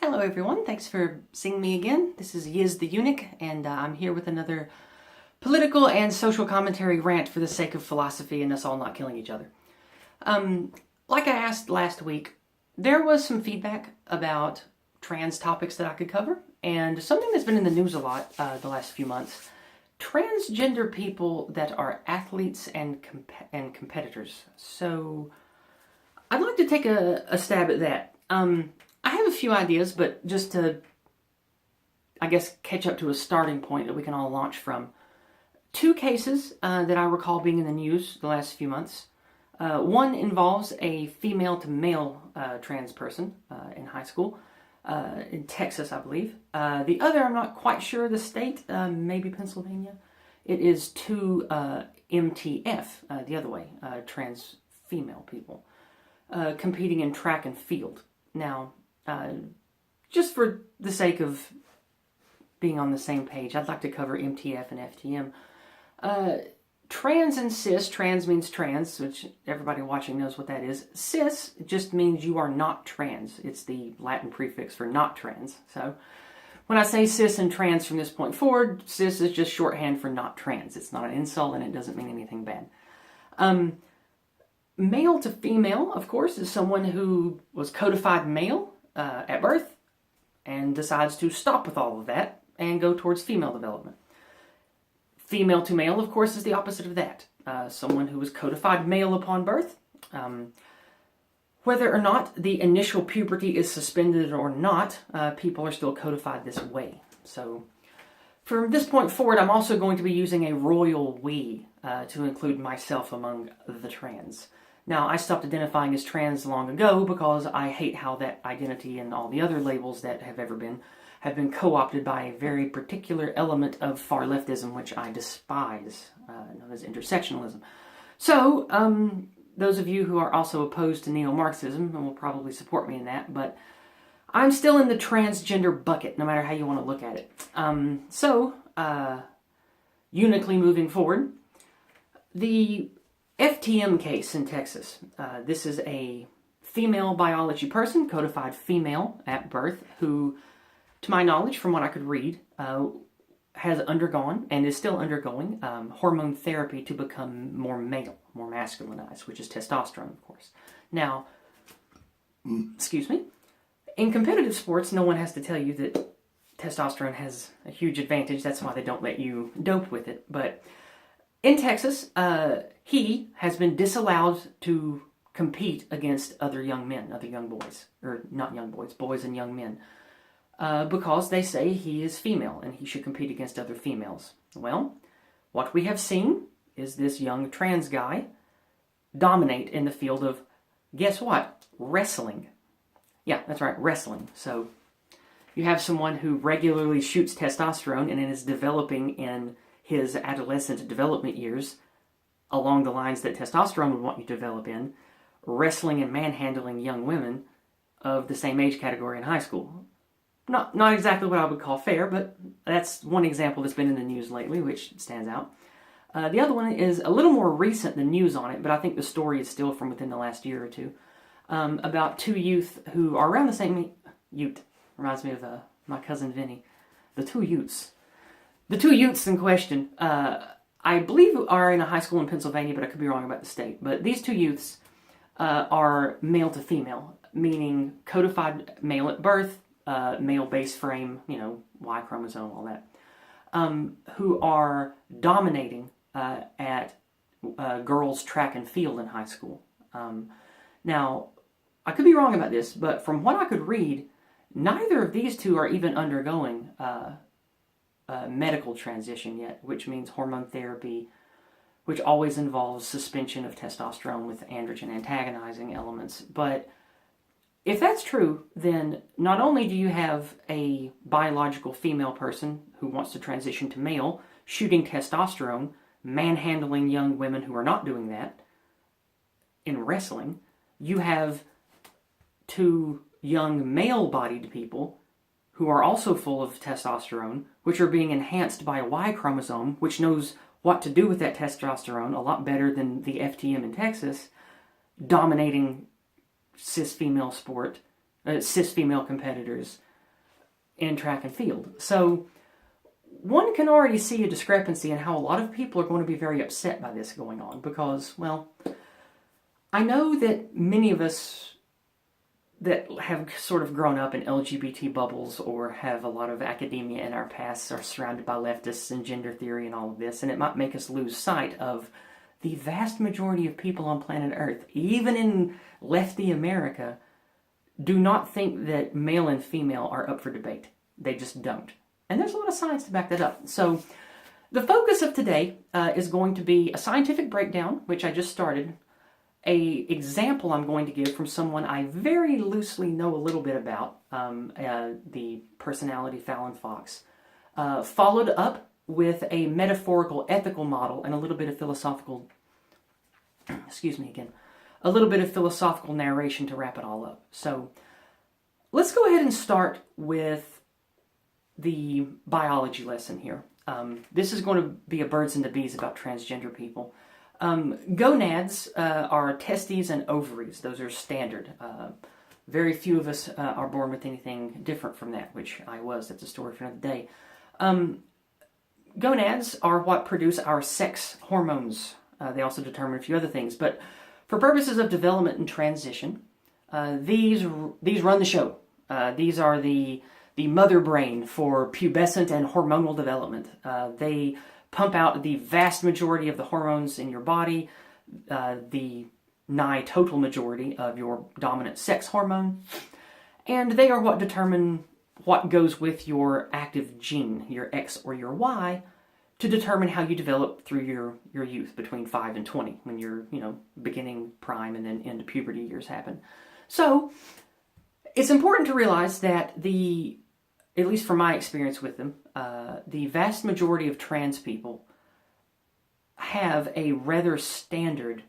Hello everyone, thanks for seeing me again. This is Yizz the Eunuch, and I'm here with another political and social commentary rant for the sake of philosophy and us all not killing each other. Like I asked last week, there was some feedback about trans topics that I could cover, and something that's been in the news a lot the last few months: transgender people that are athletes and competitors. So I'd like to take a stab at that. I have a few ideas, but just to, I guess, catch up to a starting point that we can all launch from. Two cases that I recall being in the news the last few months. One involves a female-to-male trans person in high school, in Texas, I believe. The other, I'm not quite sure the state, maybe Pennsylvania. It is two MTF, the other way, trans female people, competing in track and field. Now, just for the sake of being on the same page, I'd like to cover MTF and FTM. Trans and cis, trans means trans, which everybody watching knows what that is. Cis just means you are not trans. It's the Latin prefix for not trans. So when I say cis and trans from this point forward, cis is just shorthand for not trans. It's not an insult and it doesn't mean anything bad. Male to female, of course, is someone who was codified male at birth and decides to stop with all of that and go towards female development. Female to male, of course, is the opposite of that. Someone who was codified male upon birth. Whether or not the initial puberty is suspended or not, people are still codified this way. So from this point forward, I'm also going to be using a royal we to include myself among the trans. Now, I stopped identifying as trans long ago because I hate how that identity and all the other labels that have ever been have been co-opted by a very particular element of far leftism, which I despise, known as intersectionalism. So, those of you who are also opposed to neo-Marxism will probably support me in that, but I'm still in the transgender bucket, no matter how you want to look at it. Unically moving forward, the FTM case in Texas. This is a female biology person, codified female at birth, who, to my knowledge, from what I could read, has undergone and is still undergoing hormone therapy to become more male, more masculinized, which is testosterone, of course. Now, excuse me, in competitive sports, no one has to tell you that testosterone has a huge advantage. That's why they don't let you dope with it. But in Texas, he has been disallowed to compete against other young men, other young boys, or not young boys, boys and young men, because they say he is female and he should compete against other females. Well, what we have seen is this young trans guy dominate in the field of, guess what? Wrestling. Yeah, that's right, wrestling. So you have someone who regularly shoots testosterone and is developing in his adolescent development years along the lines that testosterone would want you to develop in, wrestling and manhandling young women of the same age category in high school. Not exactly what I would call fair, but that's one example that's been in the news lately, which stands out. The other one is a little more recent, the news on it, but I think the story is still from within the last year or two, about two youth who are around the same youth. Reminds me of my cousin Vinny. The two youths. The two youths in question, I believe, are in a high school in Pennsylvania, but I could be wrong about the state. But these two youths are male to female, meaning codified male at birth, male base frame, Y chromosome, all that, who are dominating at girls' track and field in high school. Now, I could be wrong about this, but from what I could read, neither of these two are even undergoing medical transition yet, which means hormone therapy, which always involves suspension of testosterone with androgen antagonizing elements. But if that's true, then not only do you have a biological female person who wants to transition to male, shooting testosterone, manhandling young women who are not doing that in wrestling, you have two young male-bodied people who are also full of testosterone, which are being enhanced by a Y chromosome, which knows what to do with that testosterone a lot better than the FTM in Texas, dominating cis female competitors in track and field. So one can already see a discrepancy in how a lot of people are going to be very upset by this going on because, well, I know that many of us that have sort of grown up in LGBT bubbles or have a lot of academia in our past are surrounded by leftists and gender theory and all of this, and it might make us lose sight of the vast majority of people on planet Earth, even in lefty America, do not think that male and female are up for debate. They just don't. And there's a lot of science to back that up. So the focus of today is going to be a scientific breakdown, which I just started, a example I'm going to give from someone I very loosely know a little bit about, the personality Fallon Fox, followed up with a metaphorical ethical model and a little bit of philosophical, a little bit of philosophical narration to wrap it all up. So let's go ahead and start with the biology lesson here. This is going to be a birds and the bees about transgender people. Gonads are testes and ovaries. Those are standard. Very few of us are born with anything different from that, which I was. That's a story for another day. Gonads are what produce our sex hormones. They also determine a few other things. But for purposes of development and transition, these run the show. These are the mother brain for pubescent and hormonal development. They pump out the vast majority of the hormones in your body, the nigh total majority of your dominant sex hormone, and they are what determine what goes with your active gene, your X or your Y, to determine how you develop through your youth between 5 and 20, when you're, beginning prime and then into puberty years happen. So it's important to realize that at least from my experience with them, the vast majority of trans people have a rather standard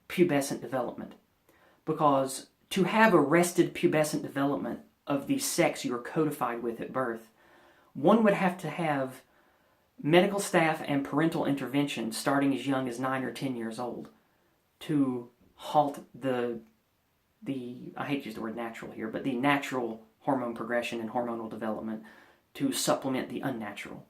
pubescent development. Because to have arrested pubescent development of the sex you're codified with at birth, one would have to have medical staff and parental intervention starting as young as 9 or 10 years old to halt the I hate to use the word natural here, but the natural hormone progression and hormonal development to supplement the unnatural.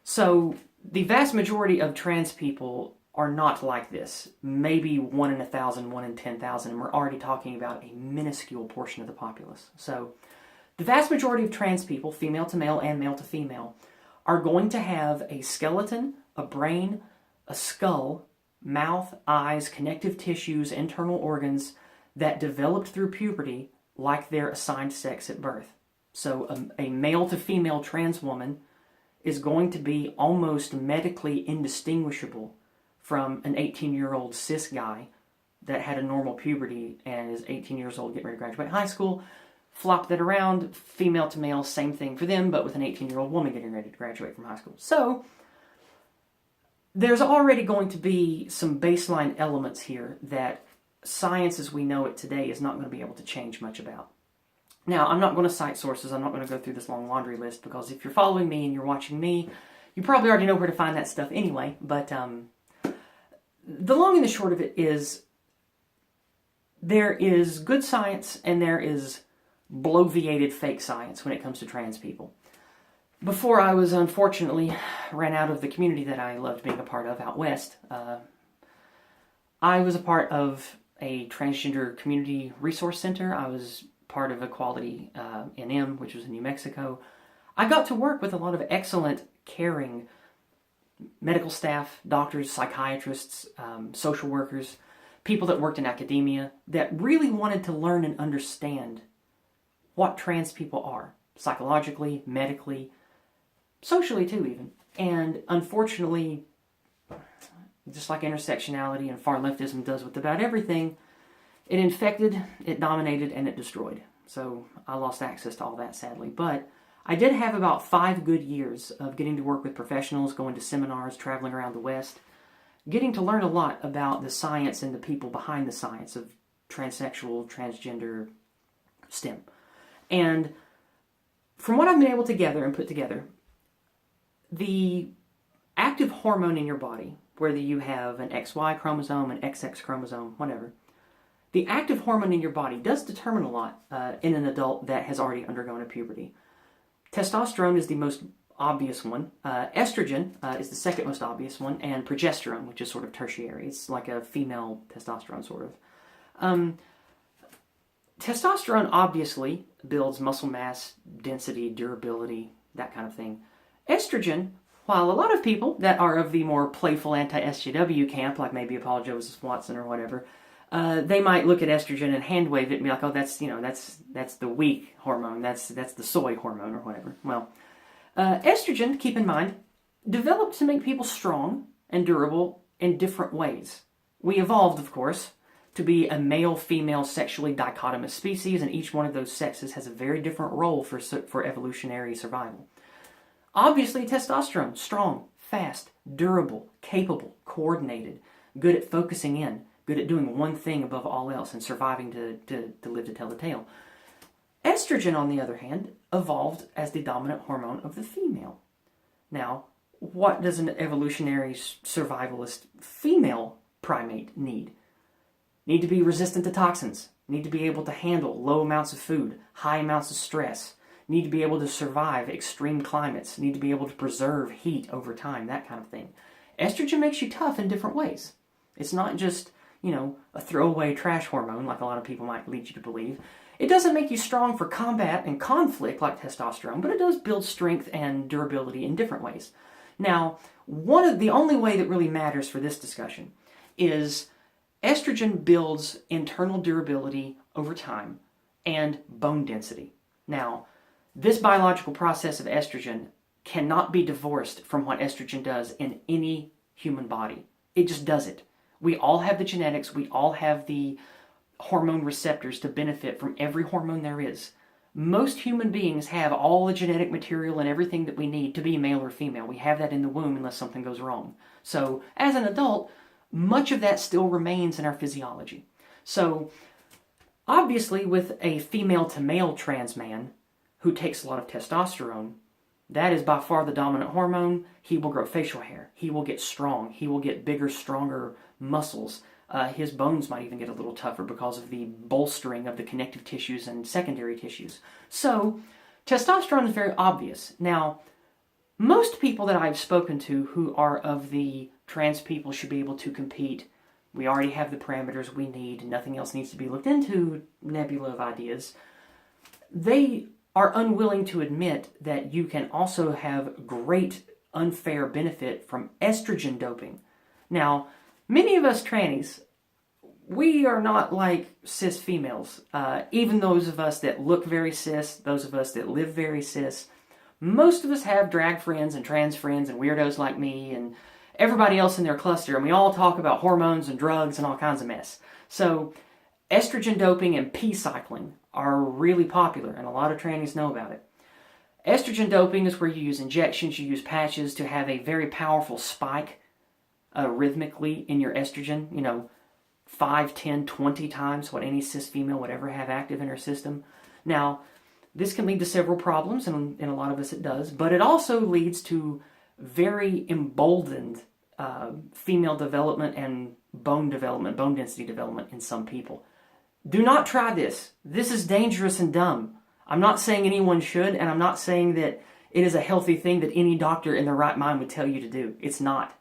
So the vast majority of trans people are not like this. Maybe 1 in 1,000, 1 in 10,000, and we're already talking about a minuscule portion of the populace. So the vast majority of trans people, female to male and male to female, are going to have a skeleton, a brain, a skull, mouth, eyes, connective tissues, internal organs that developed through puberty like their assigned sex at birth. So a male to female trans woman is going to be almost medically indistinguishable from an 18-year-old cis guy that had a normal puberty and is 18 years old, getting ready to graduate high school. Flop that around, female to male, same thing for them, but with an 18-year-old woman getting ready to graduate from high school. So there's already going to be some baseline elements here that science as we know it today is not going to be able to change much about. Now, I'm not going to cite sources. I'm not going to go through this long laundry list because if you're following me and you're watching me, you probably already know where to find that stuff anyway. But the long and the short of it is there is good science and there is bloviated fake science when it comes to trans people. Before I was unfortunately ran out of the community that I loved being a part of out west, I was a part of a transgender community resource center. I was part of Equality NM, which was in New Mexico. I got to work with a lot of excellent, caring medical staff, doctors, psychiatrists, social workers, people that worked in academia that really wanted to learn and understand what trans people are, psychologically, medically, socially too even. And unfortunately, just like intersectionality and far leftism does with about everything, it infected, it dominated, and it destroyed. So I lost access to all that, sadly. But I did have about 5 good years of getting to work with professionals, going to seminars, traveling around the West, getting to learn a lot about the science and the people behind the science of transsexual, transgender, STEM. And from what I've been able to gather and put together, the active hormone in your body, whether you have an XY chromosome, an XX chromosome, whatever, the active hormone in your body does determine a lot in an adult that has already undergone a puberty. Testosterone is the most obvious one. Estrogen is the second most obvious one, and progesterone, which is sort of tertiary. It's like a female testosterone, sort of. Testosterone obviously builds muscle mass, density, durability, that kind of thing. Estrogen, while a lot of people that are of the more playful anti-SJW camp, like maybe Paul Joseph Watson or whatever, they might look at estrogen and hand wave it and be like, oh, that's the weak hormone, that's the soy hormone or whatever. Well, estrogen, keep in mind, developed to make people strong and durable in different ways. We evolved, of course, to be a male-female sexually dichotomous species, and each one of those sexes has a very different role for evolutionary survival. Obviously, testosterone, strong, fast, durable, capable, coordinated, good at focusing in, good at doing one thing above all else and surviving to live to tell the tale. Estrogen, on the other hand, evolved as the dominant hormone of the female. Now, what does an evolutionary survivalist female primate need? Need to be resistant to toxins, need to be able to handle low amounts of food, high amounts of stress, need to be able to survive extreme climates, need to be able to preserve heat over time, that kind of thing. Estrogen makes you tough in different ways. It's not just, a throwaway trash hormone like a lot of people might lead you to believe. It doesn't make you strong for combat and conflict like testosterone, but it does build strength and durability in different ways. Now, the only way that really matters for this discussion is estrogen builds internal durability over time and bone density. Now, this biological process of estrogen cannot be divorced from what estrogen does in any human body. It just does it. We all have the genetics, we all have the hormone receptors to benefit from every hormone there is. Most human beings have all the genetic material and everything that we need to be male or female. We have that in the womb unless something goes wrong. So, as an adult, much of that still remains in our physiology. So, obviously, with a female-to-male trans man who takes a lot of testosterone, that is by far the dominant hormone. He will grow facial hair. He will get strong. He will get bigger, stronger muscles. His bones might even get a little tougher because of the bolstering of the connective tissues and secondary tissues. So, testosterone is very obvious. Now, most people that I've spoken to who are of the trans people should be able to compete. We already have the parameters we need. Nothing else needs to be looked into. Nebula of ideas. They are unwilling to admit that you can also have great unfair benefit from estrogen doping. Now, many of us trannies, we are not like cis females. Even those of us that look very cis, those of us that live very cis, most of us have drag friends and trans friends and weirdos like me and everybody else in their cluster, and we all talk about hormones and drugs and all kinds of mess. So, estrogen doping and P-cycling are really popular, and a lot of trannies know about it. Estrogen doping is where you use injections, you use patches to have a very powerful spike rhythmically in your estrogen, 5, 10, 20 times what any cis female would ever have active in her system. Now, this can lead to several problems, and in a lot of us it does, but it also leads to very emboldened female development and bone density development in some people. Do not try this. This is dangerous and dumb. I'm not saying anyone should, and I'm not saying that it is a healthy thing that any doctor in their right mind would tell you to do. It's not.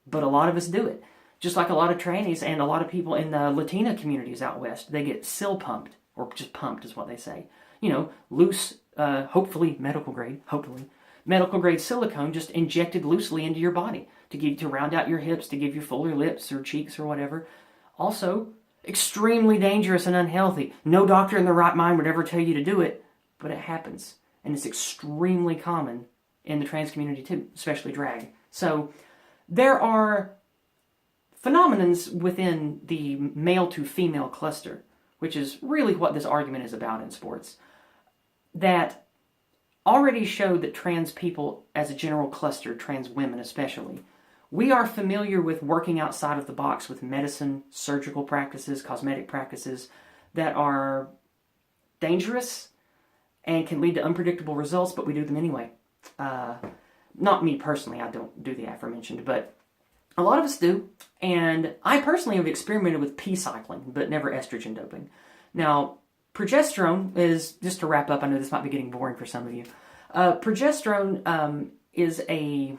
But a lot of us do it. Just like a lot of trannies and a lot of people in the Latina communities out west, they get sil pumped, or just pumped is what they say. Loose, hopefully medical grade silicone just injected loosely into your body to round out your hips, to give you fuller lips or cheeks or whatever. Also, extremely dangerous and unhealthy. No doctor in their right mind would ever tell you to do it, but it happens. And it's extremely common in the trans community too, especially drag. So, there are phenomenons within the male to female cluster, which is really what this argument is about in sports, that already show that trans people as a general cluster, trans women especially, we are familiar with working outside of the box with medicine, surgical practices, cosmetic practices that are dangerous and can lead to unpredictable results, but we do them anyway. Not me personally, I don't do the aforementioned, but a lot of us do, and I personally have experimented with P-cycling, but never estrogen doping. Now, progesterone is, just to wrap up, I know this might be getting boring for some of you, Progesterone is a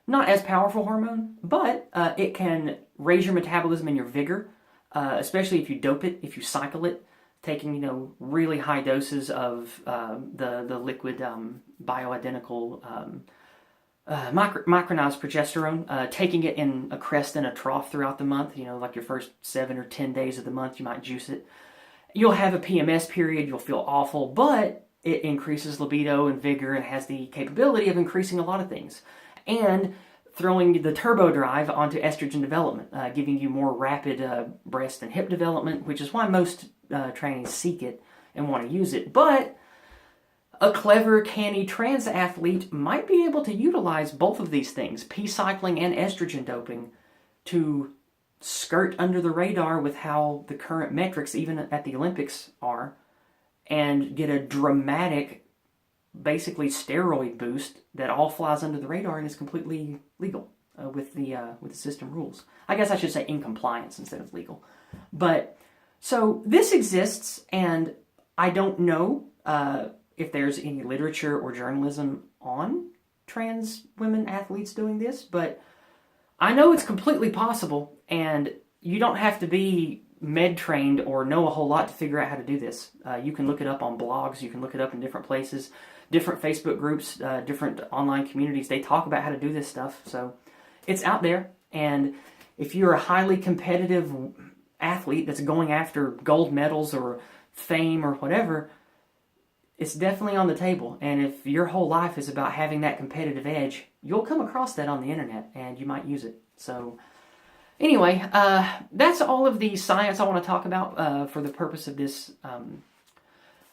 not as powerful hormone, but it can raise your metabolism and your vigor, especially if you dope it, if you cycle it, taking really high doses of the liquid bioidentical micronized progesterone, taking it in a crest and a trough throughout the month. Like your first 7 or 10 days of the month, you might juice it. You'll have a PMS period, you'll feel awful, but it increases libido and vigor and has the capability of increasing a lot of things. And throwing the turbo drive onto estrogen development, giving you more rapid breast and hip development, which is why most trannies seek it and want to use it. But a clever, canny trans athlete might be able to utilize both of these things, P-cycling and estrogen doping, to skirt under the radar with how the current metrics, even at the Olympics, are, and get a dramatic, basically steroid boost that all flies under the radar and is completely legal with the system rules. I guess I should say in compliance instead of legal. But so this exists, and I don't know if there's any literature or journalism on trans women athletes doing this, but I know it's completely possible, and you don't have to be med trained or know a whole lot to figure out how to do this. You can look it up on blogs, you can look it up in different places, different Facebook groups, different online communities. They talk about how to do this stuff, so it's out there. And if you're a highly competitive athlete that's going after gold medals or fame or whatever, it's definitely on the table. And if your whole life is about having that competitive edge, you'll come across that on the internet and you might use it. So anyway, that's all of the science I want to talk about for the purpose of this.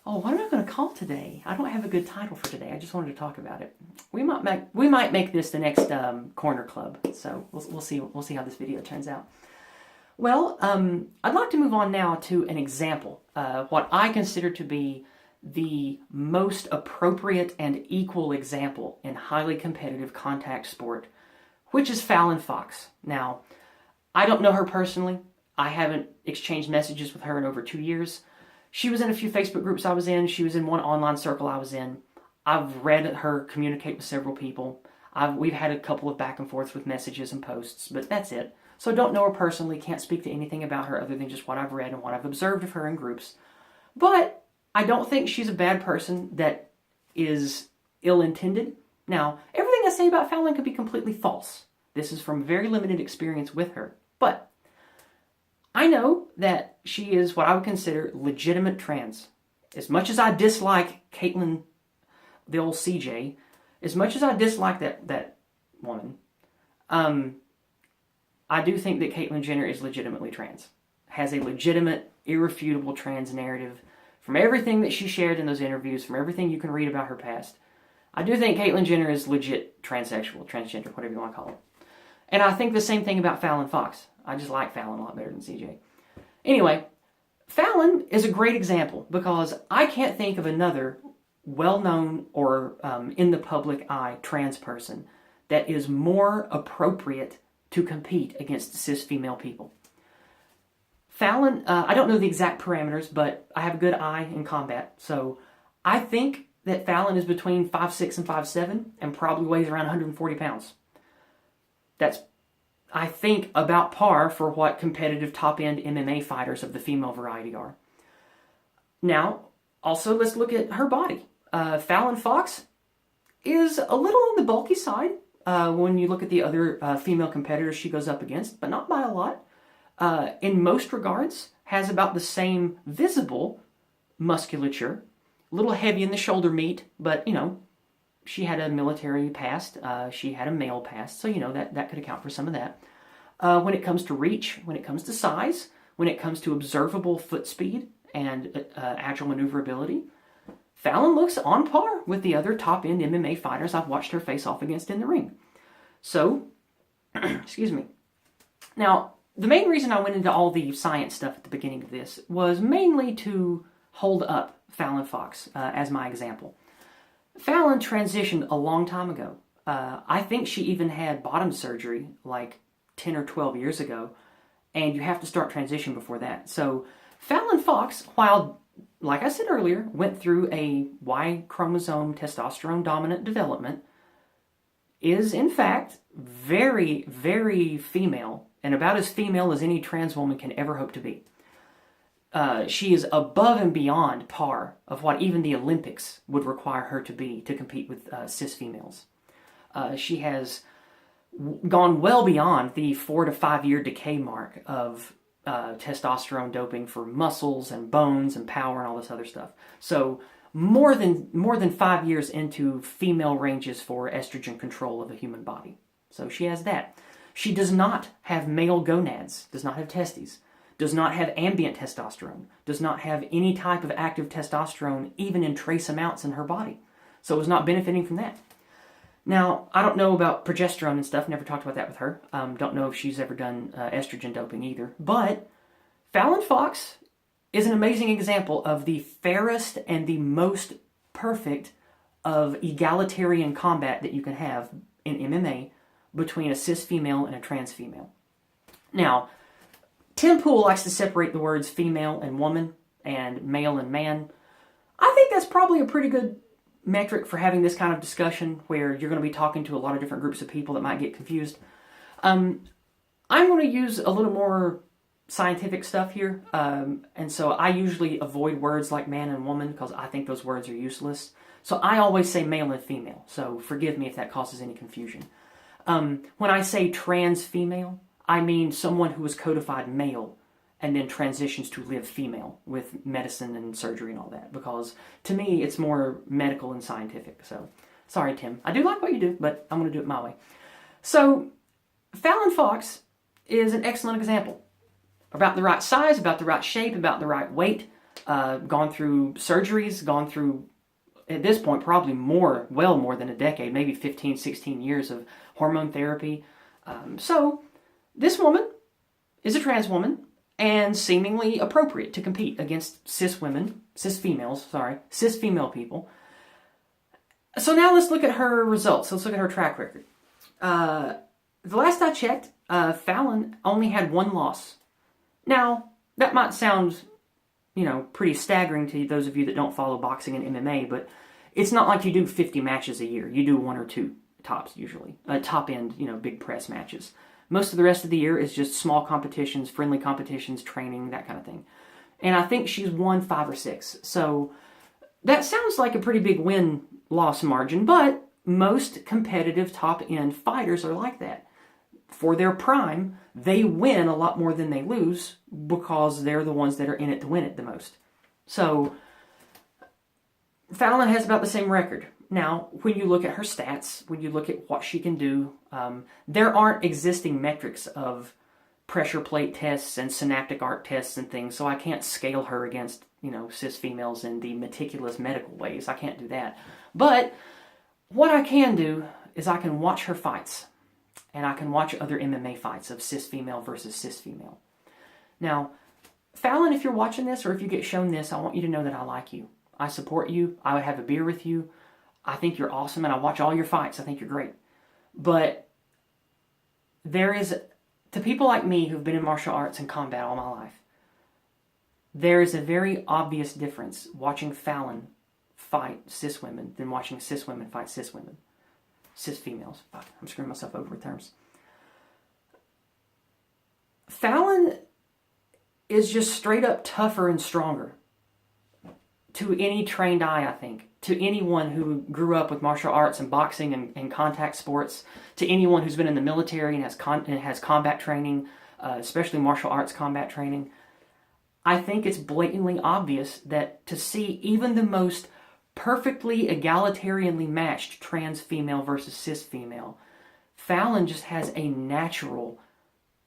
What am I going to call today? I don't have a good title for today. I just wanted to talk about it. We might make this the next corner club. So we'll see how this video turns out. Well, I'd like to move on now to an example, what I consider to be the most appropriate and equal example in highly competitive contact sport, which is Fallon Fox. Now, I don't know her personally. I haven't exchanged messages with her in over 2 years. She was in a few Facebook groups I was in. She was in one online circle I was in. I've read her communicate with several people. We've had a couple of back and forths with messages and posts, but that's it. So don't know her personally, can't speak to anything about her other than just what I've read and what I've observed of her in groups. But I don't think she's a bad person that is ill-intended. Now, everything I say about Fallon could be completely false. This is from very limited experience with her. But I know that she is what I would consider legitimate trans. As much as I dislike Caitlyn, the old CJ, as much as I dislike that woman, I do think that Caitlyn Jenner is legitimately trans. Has a legitimate, irrefutable trans narrative from everything that she shared in those interviews, from everything you can read about her past. I do think Caitlyn Jenner is legit transsexual, transgender, whatever you want to call it. And I think the same thing about Fallon Fox. I just like Fallon a lot better than CJ. Anyway, Fallon is a great example because I can't think of another well-known or in the public eye trans person that is more appropriate to compete against cis female people. Fallon, I don't know the exact parameters, but I have a good eye in combat, so I think that Fallon is between 5'6" and 5'7", and probably weighs around 140 pounds. That's, I think, about par for what competitive top-end MMA fighters of the female variety are. Now, also, let's look at her body. Fallon Fox is a little on the bulky side when you look at the other female competitors she goes up against, but not by a lot. In most regards, has about the same visible musculature, a little heavy in the shoulder meat, but, she had a military past, she had a male past, so, that could account for some of that. When it comes to reach, when it comes to size, when it comes to observable foot speed and agile maneuverability, Fallon looks on par with the other top-end MMA fighters I've watched her face off against in the ring. So, excuse me. Now, the main reason I went into all the science stuff at the beginning of this was mainly to hold up Fallon Fox as my example. Fallon transitioned a long time ago. I think she even had bottom surgery like 10 or 12 years ago, and you have to start transition before that. So Fallon Fox, while like I said earlier, went through a Y chromosome testosterone dominant development, is in fact very, very female, and about as female as any trans woman can ever hope to be. She is above and beyond par of what even the Olympics would require her to be to compete with cis females. She has gone well beyond the 4 to 5 year decay mark of testosterone doping for muscles and bones and power and all this other stuff. So more than 5 years into female ranges for estrogen control of the human body. So she has that. She does not have male gonads, does not have testes, does not have ambient testosterone, does not have any type of active testosterone, even in trace amounts in her body. So is not benefiting from that. Now, I don't know about progesterone and stuff, never talked about that with her. Don't know if she's ever done estrogen doping either. But Fallon Fox is an amazing example of the fairest and the most perfect of egalitarian combat that you can have in MMA between a cis female and a trans female. Now, Tim Pool likes to separate the words female and woman and male and man. I think that's probably a pretty good metric for having this kind of discussion where you're going to be talking to a lot of different groups of people that might get confused. I'm going to use a little more scientific stuff here, and so I usually avoid words like man and woman because I think those words are useless. So I always say male and female, so forgive me if that causes any confusion. When I say trans female, I mean someone who is codified male and then transitions to live female with medicine and surgery and all that, because to me it's more medical and scientific. So sorry, Tim. I do like what you do, but I'm going to do it my way. So Fallon Fox is an excellent example. About the right size, about the right shape, about the right weight, gone through surgeries, gone through, at this point, probably well more than a decade, maybe 15, 16 years of hormone therapy. So this woman is a trans woman and seemingly appropriate to compete against cis female people. So now let's look at her results. Let's look at her track record. The last I checked, Fallon only had one loss. Now, that might sound, pretty staggering to those of you that don't follow boxing and MMA, but it's not like you do 50 matches a year. You do 1 or 2 tops, usually. Top end, big press matches. Most of the rest of the year is just small competitions, friendly competitions, training, that kind of thing. And I think she's won 5 or 6. So that sounds like a pretty big win-loss margin, but most competitive top-end fighters are like that. For their prime, they win a lot more than they lose because they're the ones that are in it to win it the most. So Fallon has about the same record. Now, when you look at her stats, when you look at what she can do, there aren't existing metrics of pressure plate tests and synaptic arc tests and things, so I can't scale her against, cis females in the meticulous medical ways. I can't do that. But what I can do is I can watch her fights, and I can watch other MMA fights of cis female versus cis female. Now, Fallon, if you're watching this or if you get shown this, I want you to know that I like you. I support you. I would have a beer with you. I think you're awesome, and I watch all your fights. I think you're great. But there is, to people like me who've been in martial arts and combat all my life, there is a very obvious difference watching Fallon fight cis women than watching cis women fight cis women. Cis females. Fuck, I'm screwing myself over with terms. Fallon is just straight up tougher and stronger to any trained eye, I think. To anyone who grew up with martial arts and boxing and contact sports, to anyone who's been in the military and has combat training, especially martial arts combat training, I think it's blatantly obvious that to see even the most perfectly egalitarianly matched trans female versus cis female, Fallon just has a natural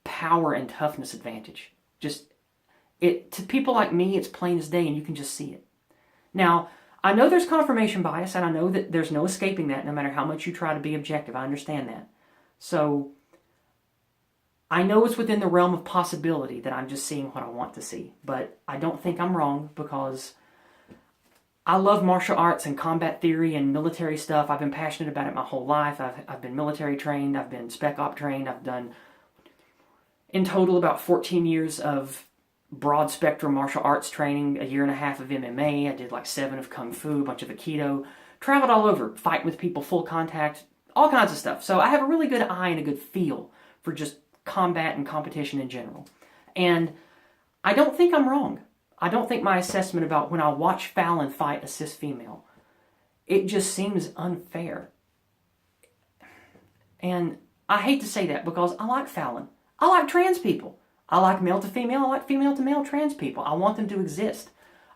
power and toughness advantage. To people like me, it's plain as day, and you can just see it. Now, I know there's confirmation bias, and I know that there's no escaping that no matter how much you try to be objective. I understand that. So, I know it's within the realm of possibility that I'm just seeing what I want to see. But I don't think I'm wrong because I love martial arts and combat theory and military stuff. I've been passionate about it my whole life. I've been military trained. I've been spec op trained. I've done, in total, about 14 years of broad spectrum martial arts training, a year and a half of MMA. I did like 7 of Kung Fu, a bunch of Aikido. Traveled all over, fighting with people, full contact, all kinds of stuff. So I have a really good eye and a good feel for just combat and competition in general. And I don't think I'm wrong. I don't think my assessment about when I watch Fallon fight a cis female, it just seems unfair. And I hate to say that because I like Fallon. I like trans people. I like male to female. I like female to male trans people. I want them to exist.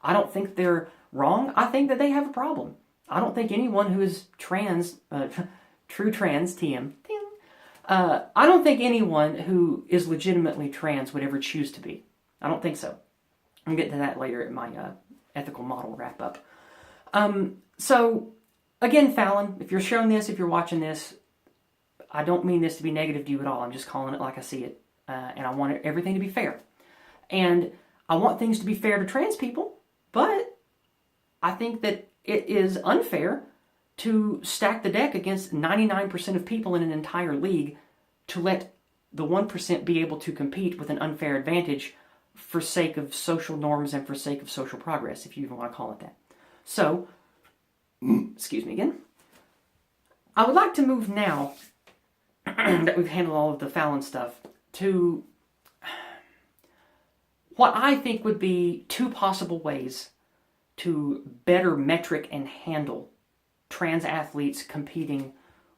I don't think they're wrong. I think that they have a problem. I don't think anyone who is trans, true trans, TM, I don't think anyone who is legitimately trans would ever choose to be. I don't think so. I'll get to that later in my ethical model wrap up. So, again, Fallon, if you're showing this, if you're watching this, I don't mean this to be negative to you at all. I'm just calling it like I see it. And I want everything to be fair. And I want things to be fair to trans people, but I think that it is unfair to stack the deck against 99% of people in an entire league to let the 1% be able to compete with an unfair advantage for sake of social norms and for sake of social progress, if you even want to call it that. So, excuse me again. I would like to move now that we've handled all of the Fallon stuff to what I think would be 2 possible ways to better metric and handle trans athletes competing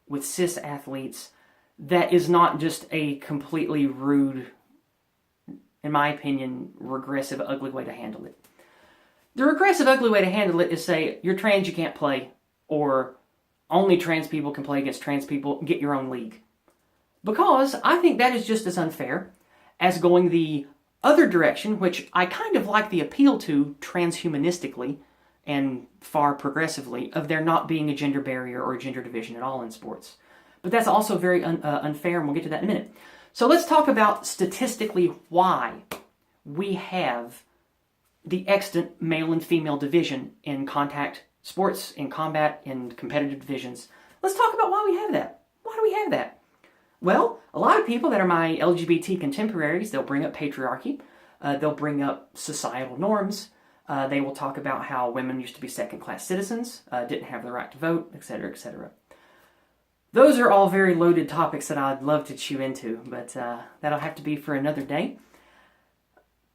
with cis athletes that is not just a completely rude, in my opinion, regressive, ugly way to handle it. The regressive, ugly way to handle it is say, you're trans, you can't play, or only trans people can play against trans people, get your own league. Because I think that is just as unfair as going the other direction, which I kind of like the appeal to transhumanistically and far progressively, of there not being a gender barrier or a gender division at all in sports. But that's also very unfair, and we'll get to that in a minute. So let's talk about statistically why we have the extant male and female division in contact sports, in combat, in competitive divisions. Let's talk about why we have that. Why do we have that? Well, a lot of people that are my LGBT contemporaries, they'll bring up patriarchy, they'll bring up societal norms, they will talk about how women used to be second-class citizens, didn't have the right to vote, etc., etc. Those are all very loaded topics that I'd love to chew into, but that'll have to be for another day.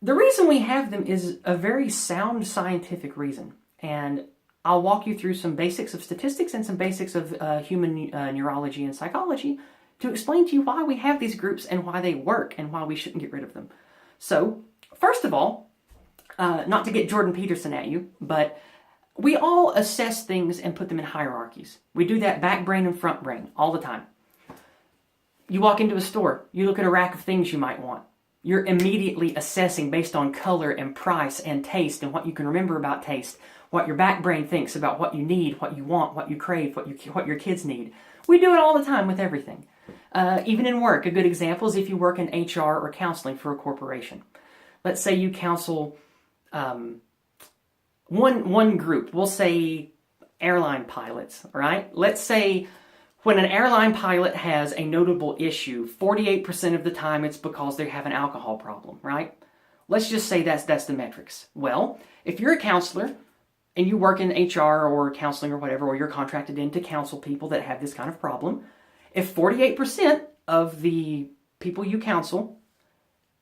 The reason we have them is a very sound scientific reason, and I'll walk you through some basics of statistics and some basics of human neurology and psychology to explain to you why we have these groups and why they work and why we shouldn't get rid of them. So, first of all, not to get Jordan Peterson at you, but we all assess things and put them in hierarchies. We do that back brain and front brain all the time. You walk into a store, you look at a rack of things you might want. You're immediately assessing based on color and price and taste and what you can remember about taste, what your back brain thinks about what you need, what you want, what you crave, what your kids need. We do it all the time with everything. Even in work, a good example is if you work in HR or counseling for a corporation. Let's say you counsel one group, we'll say airline pilots, right? Let's say when an airline pilot has a notable issue, 48% of the time it's because they have an alcohol problem, right? Let's just say that's the metrics. Well, if you're a counselor and you work in HR or counseling or whatever, or you're contracted in to counsel people that have this kind of problem, if 48% of the people you counsel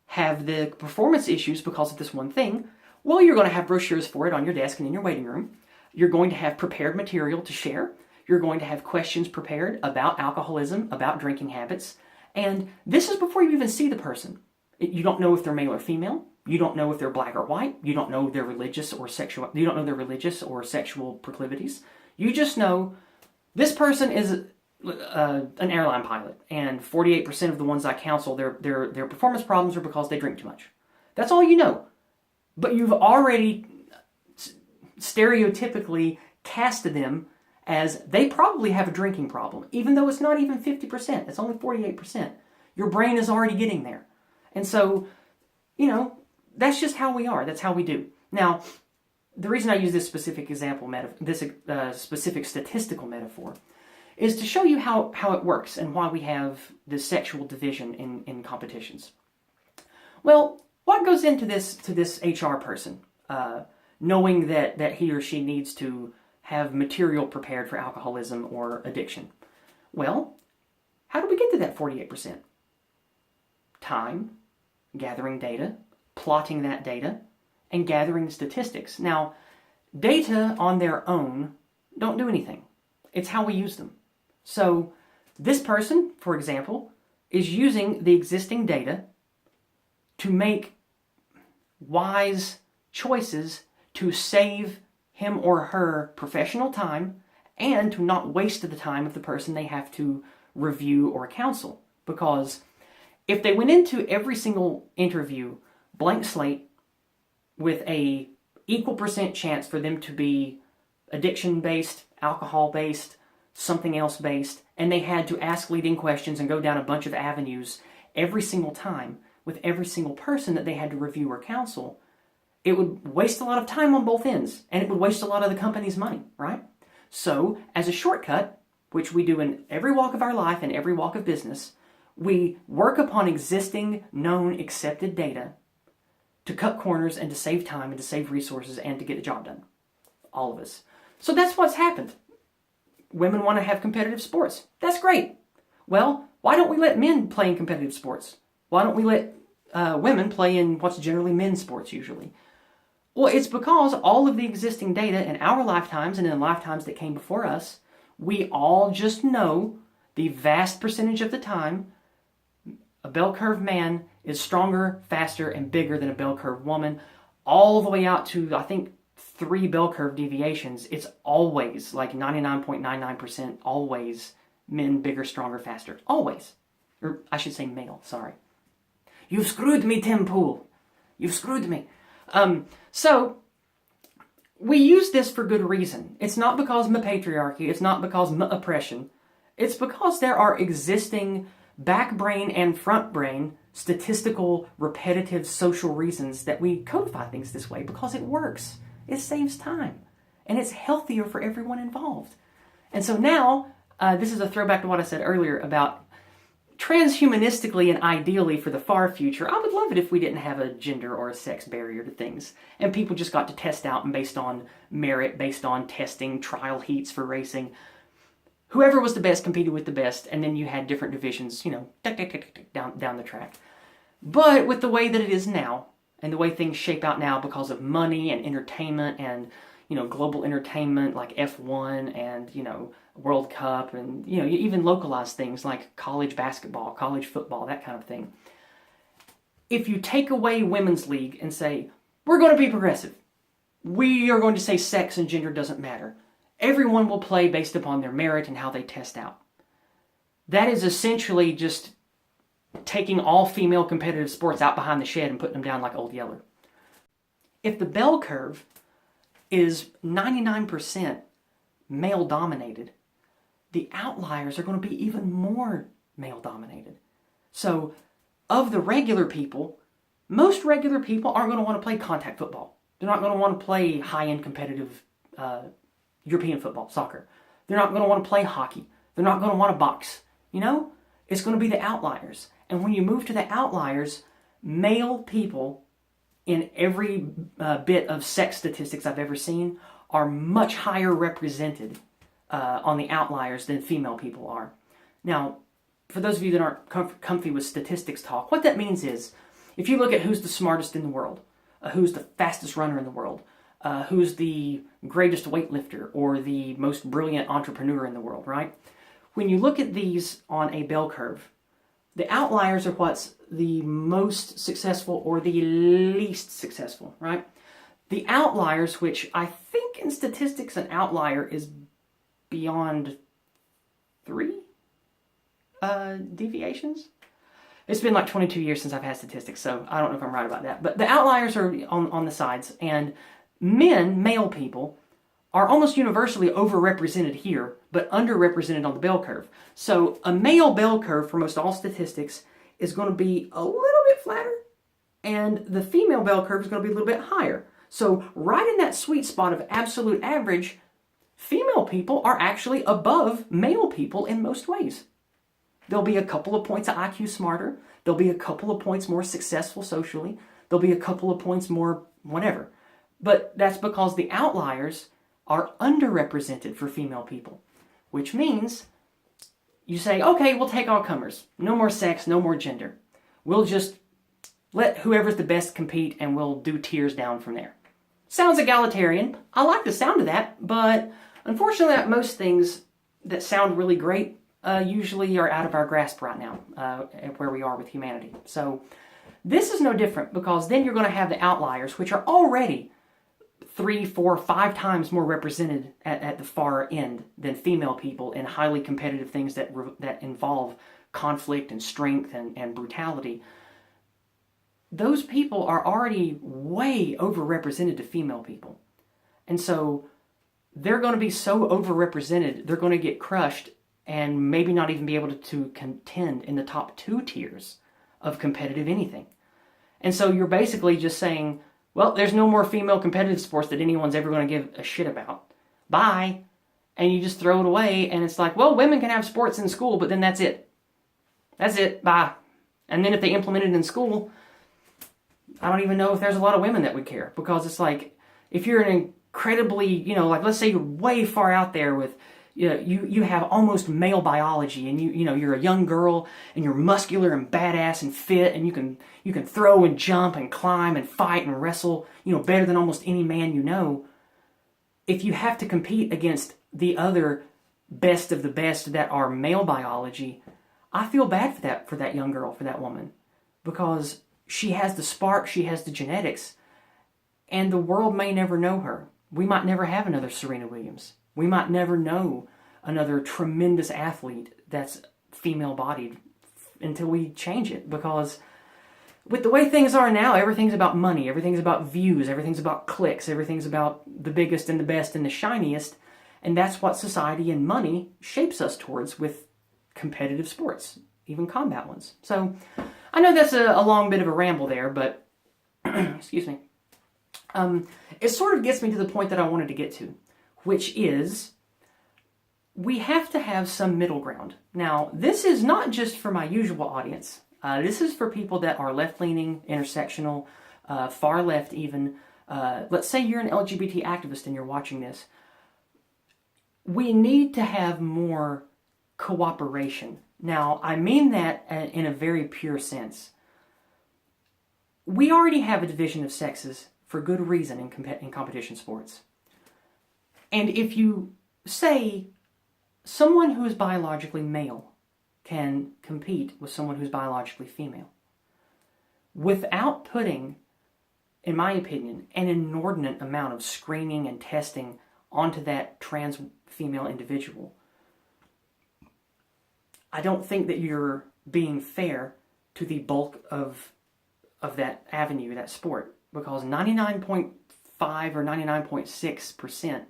have the performance issues because of this one thing, well, you're going to have brochures for it on your desk and in your waiting room. You're going to have prepared material to share. You're going to have questions prepared about alcoholism, about drinking habits. And this is before you even see the person. You don't know if they're male or female. You don't know if they're black or white. You don't know their religious or sexual. You don't know their religious or sexual proclivities. You just know this person is an airline pilot, and 48% of the ones I counsel, their performance problems are because they drink too much. That's all you know. But you've already stereotypically casted them as they probably have a drinking problem, even though it's not even 50%. It's only 48%. Your brain is already getting there. And so, that's just how we are. That's how we do. Now, the reason I use this specific example, this specific statistical metaphor, is to show you how it works and why we have this sexual division in competitions. Well, what goes into this HR person, knowing that he or she needs to have material prepared for alcoholism or addiction? Well, how do we get to that 48%? Time, gathering data, plotting that data, and gathering statistics. Now, data on their own don't do anything. It's how we use them. So this person, for example, is using the existing data to make wise choices to save him or her professional time and to not waste the time of the person they have to review or counsel. Because if they went into every single interview blank slate with a equal percent chance for them to be addiction-based, alcohol-based, something else-based, and they had to ask leading questions and go down a bunch of avenues every single time with every single person that they had to review or counsel, it would waste a lot of time on both ends, and it would waste a lot of the company's money, right? So, as a shortcut, which we do in every walk of our life and every walk of business, we work upon existing, known, accepted data to cut corners and to save time and to save resources and to get the job done. All of us. So that's what's happened. Women want to have competitive sports. That's great. Well, why don't we let men play in competitive sports? Why don't we let women play in what's generally men's sports usually? Well, it's because all of the existing data in our lifetimes and in lifetimes that came before us, we all just know the vast percentage of the time a bell curve man is stronger, faster, and bigger than a bell curve woman, all the way out to, I think, 3 bell curve deviations. It's always, like 99.99%, always men bigger, stronger, faster. Always. Or I should say male, sorry. You've screwed me, Tim Pool. You've screwed me. So, we use this for good reason. It's not because of patriarchy. It's not because of oppression. It's because there are existing back brain and front brain statistical, repetitive, social reasons that we codify things this way because it works. It saves time. And it's healthier for everyone involved. And so now, this is a throwback to what I said earlier about transhumanistically and ideally for the far future, I would love it if we didn't have a gender or a sex barrier to things. And people just got to test out and based on merit, based on testing, trial heats for racing. Whoever was the best competed with the best, and then you had different divisions, down the track. But with the way that it is now, and the way things shape out now because of money and entertainment and, global entertainment like F1 and, World Cup and, even localized things like college basketball, college football, that kind of thing. If you take away women's league and say, we're going to be progressive, we are going to say sex and gender doesn't matter, everyone will play based upon their merit and how they test out. That is essentially just taking all female competitive sports out behind the shed and putting them down like Old Yeller. If the bell curve is 99% male-dominated, the outliers are going to be even more male-dominated. So, of the regular people, most regular people aren't going to want to play contact football. They're not going to want to play high-end competitive European football, soccer. They're not going to want to play hockey. They're not going to want to box. It's going to be the outliers. And when you move to the outliers, male people in every bit of sex statistics I've ever seen are much higher represented on the outliers than female people are. Now, for those of you that aren't comfy with statistics talk, what that means is, if you look at who's the smartest in the world, who's the fastest runner in the world, who's the greatest weightlifter, or the most brilliant entrepreneur in the world, right? When you look at these on a bell curve, the outliers are what's the most successful or the least successful, right? The outliers, which I think in statistics an outlier is beyond 3 deviations. It's been like 22 years since I've had statistics, so I don't know if I'm right about that. But the outliers are on the sides, and male people, are almost universally overrepresented here, but underrepresented on the bell curve. So a male bell curve for most all statistics is going to be a little bit flatter, and the female bell curve is going to be a little bit higher. So right in that sweet spot of absolute average, female people are actually above male people in most ways. There'll be a couple of points of IQ smarter. There'll be a couple of points more successful socially. there'll be a couple of points more, whatever. But that's because the outliers are underrepresented for female people, which means you say, okay, we'll take all comers. No more sex, no more gender. We'll just let whoever's the best compete and we'll do tiers down from there. Sounds egalitarian. I like the sound of that, but unfortunately most things that sound really great usually are out of our grasp right now, where we are with humanity. So this is no different, because then you're going to have the outliers, which are already 3, 4, 5 times more represented at the far end than female people in highly competitive things that involve conflict and strength and brutality. Those people are already way overrepresented to female people. And so they're going to be so overrepresented, they're going to get crushed and maybe not even be able to contend in the top 2 tiers of competitive anything. And so you're basically just saying, well, there's no more female competitive sports that anyone's ever going to give a shit about. Bye. And you just throw it away, and it's like, well, women can have sports in school, but then that's it. That's it. Bye. And then if they implement it in school, I don't even know if there's a lot of women that would care, because it's like, if you're an incredibly, like let's say you're way far out there with, you have almost male biology, and you're a young girl and you're muscular and badass and fit, and you can throw and jump and climb and fight and wrestle, better than almost any man you know. If you have to compete against the other best of the best that are male biology, I feel bad for that young girl, for that woman, because she has the spark, she has the genetics, and the world may never know her. We might never have another Serena Williams. We might never know another tremendous athlete that's female-bodied until we change it, because with the way things are now, everything's about money, everything's about views, everything's about clicks, everything's about the biggest and the best and the shiniest, and that's what society and money shapes us towards with competitive sports, even combat ones. So I know that's a long bit of a ramble there, but excuse me. It sort of gets me to the point that I wanted to get to, which is we have to have some middle ground. Now, this is not just for my usual audience. This is for people that are left-leaning, intersectional, far left even. Let's say you're an LGBT activist and you're watching this. We need to have more cooperation. Now, I mean that in a very pure sense. We already have a division of sexes for good reason in competition sports. And if you say someone who is biologically male can compete with someone who's biologically female, without putting, in my opinion, an inordinate amount of screening and testing onto that trans female individual, I don't think that you're being fair to the bulk of that avenue, that sport, because 99.5 or 99.6%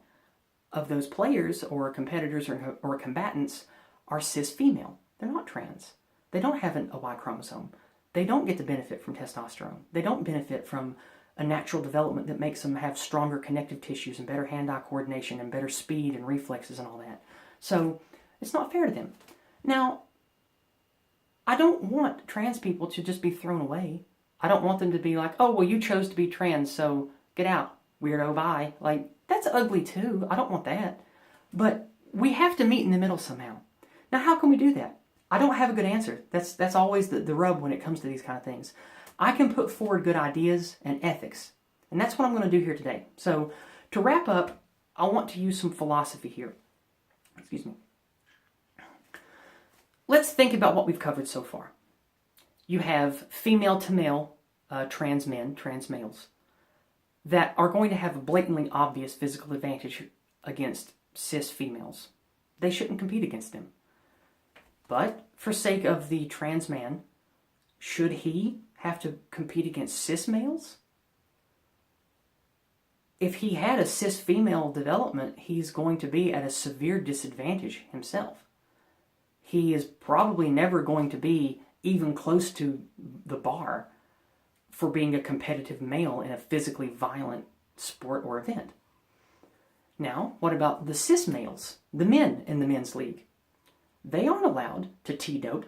of those players or competitors or combatants are cis female. They're not trans. They don't have a Y chromosome. They don't get to benefit from testosterone. They don't benefit from a natural development that makes them have stronger connective tissues and better hand-eye coordination and better speed and reflexes and all that. So it's not fair to them. Now, I don't want trans people to just be thrown away. I don't want them to be like, oh, well, you chose to be trans, so get out, weirdo, bye. Like, that's ugly too. I don't want that. But we have to meet in the middle somehow. Now, how can we do that? I don't have a good answer. That's always the rub when it comes to these kind of things. I can put forward good ideas and ethics, and that's what I'm going to do here today. So, to wrap up, I want to use some philosophy here. Excuse me. Let's think about what we've covered so far. You have female-to-male trans men, trans males, that are going to have a blatantly obvious physical advantage against cis females. They shouldn't compete against them. But for sake of the trans man, should he have to compete against cis males? If he had a cis female development, he's going to be at a severe disadvantage himself. He is probably never going to be even close to the bar for being a competitive male in a physically violent sport or event. Now, what about the cis males, the men in the men's league? They aren't allowed to T-dote.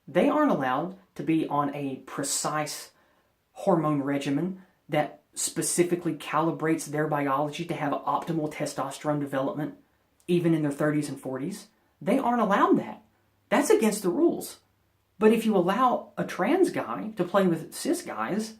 They aren't allowed to be on a precise hormone regimen that specifically calibrates their biology to have optimal testosterone development even in their 30s and 40s. They aren't allowed that. That's against the rules. But if you allow a trans guy to play with cis guys,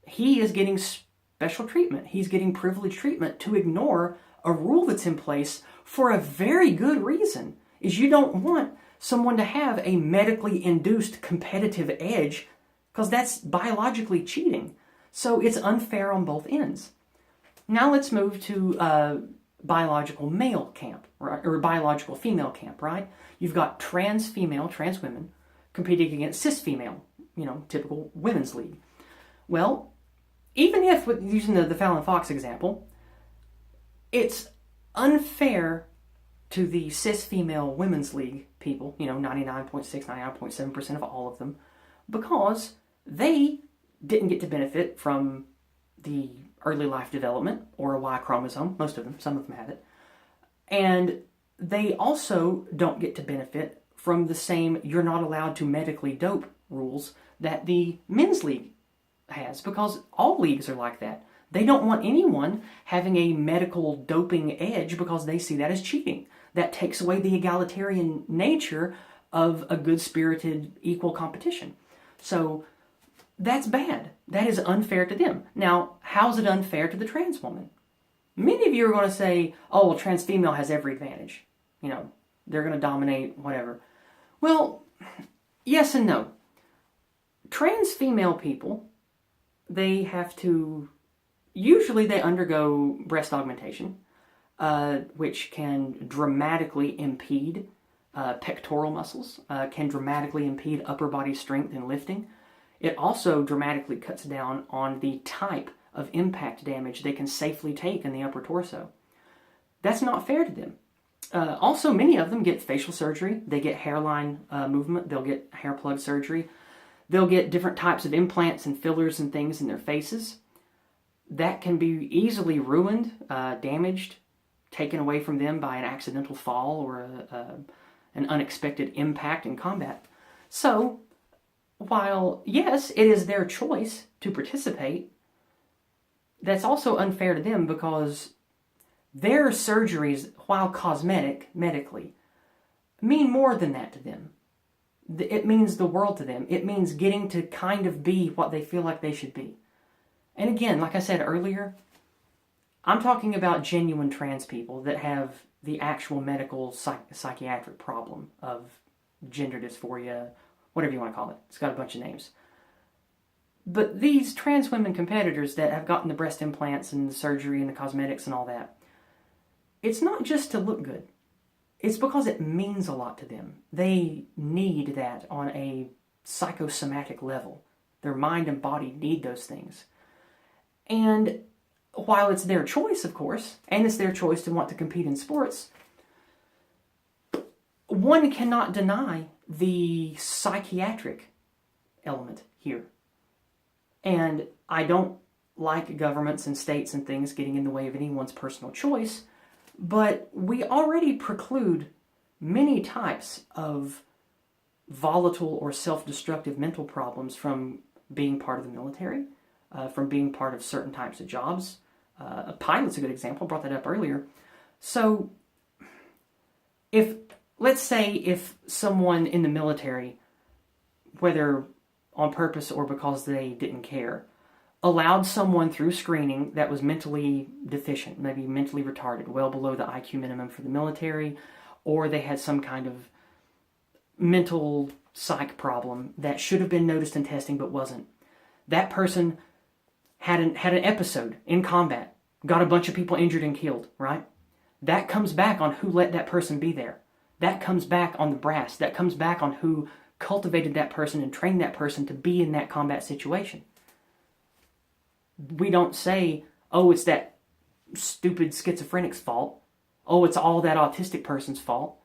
he is getting special treatment. He's getting privileged treatment to ignore a rule that's in place for a very good reason. Is you don't want someone to have a medically induced competitive edge, because that's biologically cheating. So it's unfair on both ends. Now let's move to biological male camp, right? Or biological female camp, right? You've got trans female, trans women, competing against cis female, typical women's league. Well, even if, using the Fallon Fox example, it's unfair to the cis female women's league people, 99.6, 99.7% of all of them, because they didn't get to benefit from the early life development or a Y chromosome. Most of them, some of them have it. And they also don't get to benefit from the same you're not allowed to medically dope rules that the men's league has, because all leagues are like that. They don't want anyone having a medical doping edge because they see that as cheating. That takes away the egalitarian nature of a good-spirited, equal competition. So that's bad. That is unfair to them. Now, how's it unfair to the trans woman? Many of you are going to say, oh, well, trans female has every advantage. They're going to dominate, whatever. Well, yes and no. Trans female people, usually they undergo breast augmentation, which can dramatically impede pectoral muscles, can dramatically impede upper body strength and lifting. It also dramatically cuts down on the type of impact damage they can safely take in the upper torso. That's not fair to them. Also, many of them get facial surgery. They get hairline movement. They'll get hair plug surgery. They'll get different types of implants and fillers and things in their faces. That can be easily ruined, damaged, taken away from them by an accidental fall or an unexpected impact in combat. So, while, yes, it is their choice to participate, that's also unfair to them because their surgeries, while cosmetic, medically, mean more than that to them. It means the world to them. It means getting to kind of be what they feel like they should be. And again, like I said earlier, I'm talking about genuine trans people that have the actual medical psychiatric problem of gender dysphoria, whatever you want to call it. It's got a bunch of names. But these trans women competitors that have gotten the breast implants and the surgery and the cosmetics and all that, it's not just to look good. It's because it means a lot to them. They need that on a psychosomatic level. Their mind and body need those things. And while it's their choice, of course, and it's their choice to want to compete in sports, one cannot deny the psychiatric element here. And I don't like governments and states and things getting in the way of anyone's personal choice, but we already preclude many types of volatile or self-destructive mental problems from being part of the military, from being part of certain types of jobs. A pilot's a good example, I brought that up earlier. So, let's say if someone in the military, whether on purpose or because they didn't care, allowed someone through screening that was mentally deficient, maybe mentally retarded, well below the IQ minimum for the military, or they had some kind of mental psych problem that should have been noticed in testing but wasn't. That person had an episode in combat, got a bunch of people injured and killed, right? That comes back on who let that person be there. That comes back on the brass. That comes back on who cultivated that person and trained that person to be in that combat situation. We don't say, oh, it's that stupid schizophrenic's fault. Oh, it's all that autistic person's fault.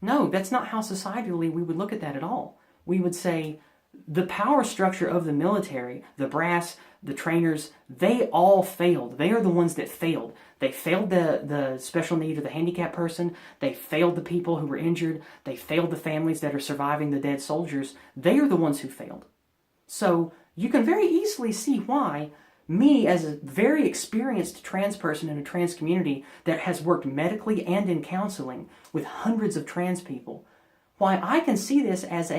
No, that's not how societally we would look at that at all. We would say the power structure of the military, the brass, the trainers, they all failed. They are the ones that failed. They failed the special need or the handicapped person. They failed the people who were injured. They failed the families that are surviving the dead soldiers. They are the ones who failed. So you can very easily see why me, as a very experienced trans person in a trans community that has worked medically and in counseling with hundreds of trans people, why I can see this as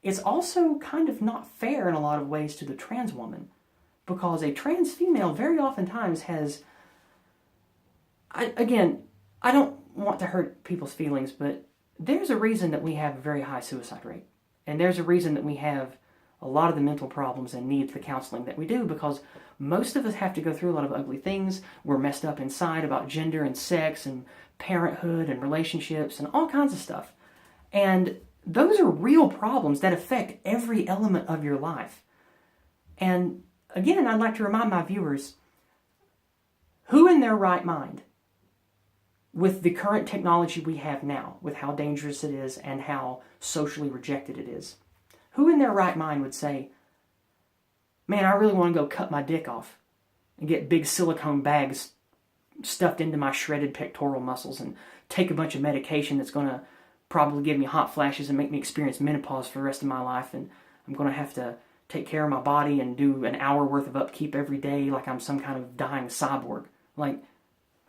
it's also kind of not fair in a lot of ways to the trans woman. Because a trans female very oftentimes has, again, I don't want to hurt people's feelings, but there's a reason that we have a very high suicide rate. And there's a reason that we have a lot of the mental problems and need the counseling that we do, because most of us have to go through a lot of ugly things. We're messed up inside about gender and sex and parenthood and relationships and all kinds of stuff. And those are real problems that affect every element of your life. And again, I'd like to remind my viewers, who in their right mind, with the current technology we have now, with how dangerous it is and how socially rejected it is, who in their right mind would say, man, I really want to go cut my dick off and get big silicone bags stuffed into my shredded pectoral muscles and take a bunch of medication that's going to probably give me hot flashes and make me experience menopause for the rest of my life, and I'm going to have to take care of my body and do an hour worth of upkeep every day like I'm some kind of dying cyborg. Like,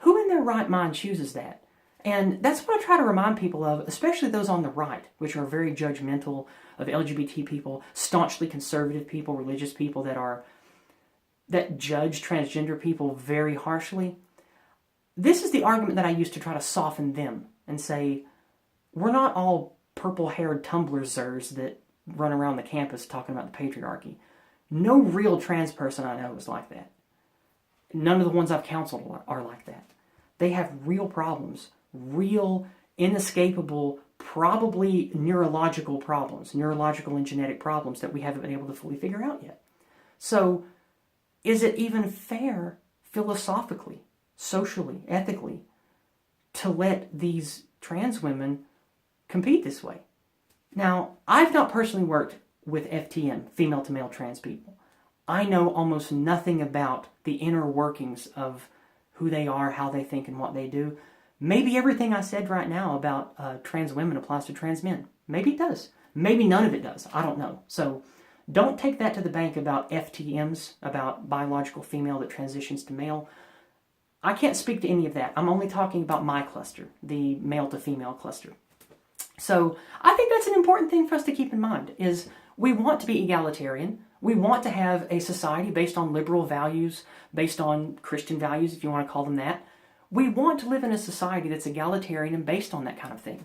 who in their right mind chooses that? And that's what I try to remind people of, especially those on the right, which are very judgmental of LGBT people, staunchly conservative people, religious people that judge transgender people very harshly. This is the argument that I use to try to soften them and say, we're not all purple-haired Tumblr-zers that run around the campus talking about the patriarchy. No real trans person I know is like that. None of the ones I've counseled are like that. They have real problems, real, inescapable, probably neurological problems, neurological and genetic problems that we haven't been able to fully figure out yet. So, is it even fair, philosophically, socially, ethically, to let these trans women compete this way? Now, I've not personally worked with FTM, female-to-male trans people. I know almost nothing about the inner workings of who they are, how they think, and what they do. Maybe everything I said right now about trans women applies to trans men. Maybe it does. Maybe none of it does. I don't know. So don't take that to the bank about FTMs, about biological female that transitions to male. I can't speak to any of that. I'm only talking about my cluster, the male-to-female cluster. So I think that's an important thing for us to keep in mind, is we want to be egalitarian. We want to have a society based on liberal values, based on Christian values, if you want to call them that. We want to live in a society that's egalitarian and based on that kind of thing.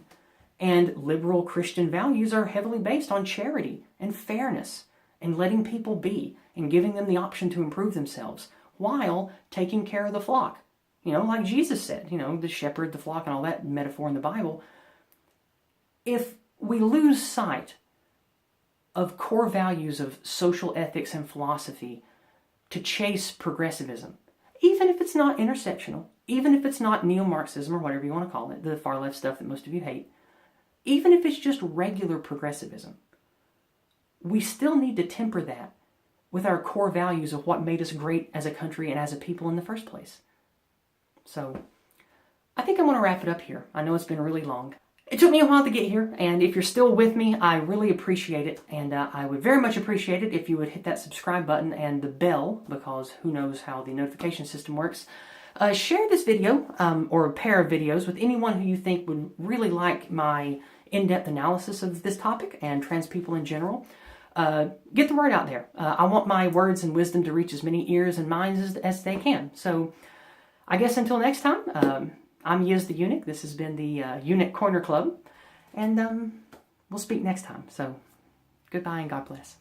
And liberal Christian values are heavily based on charity and fairness and letting people be and giving them the option to improve themselves while taking care of the flock. You know, like Jesus said, the shepherd, the flock, and all that metaphor in the Bible. If we lose sight of core values of social ethics and philosophy to chase progressivism, even if it's not intersectional, even if it's not neo-Marxism or whatever you want to call it, the far left stuff that most of you hate, even if it's just regular progressivism, we still need to temper that with our core values of what made us great as a country and as a people in the first place. So, I think I want to wrap it up here. I know it's been really long. It took me a while to get here, and if you're still with me, I really appreciate it, and I would very much appreciate it if you would hit that subscribe button and the bell, because who knows how the notification system works. Share this video, or a pair of videos, with anyone who you think would really like my in-depth analysis of this topic and trans people in general. Get the word out there. I want my words and wisdom to reach as many ears and minds as they can. So, I guess until next time, I'm Yizz the Eunuch. This has been the Eunuch Corner Club, and we'll speak next time. So, goodbye and God bless.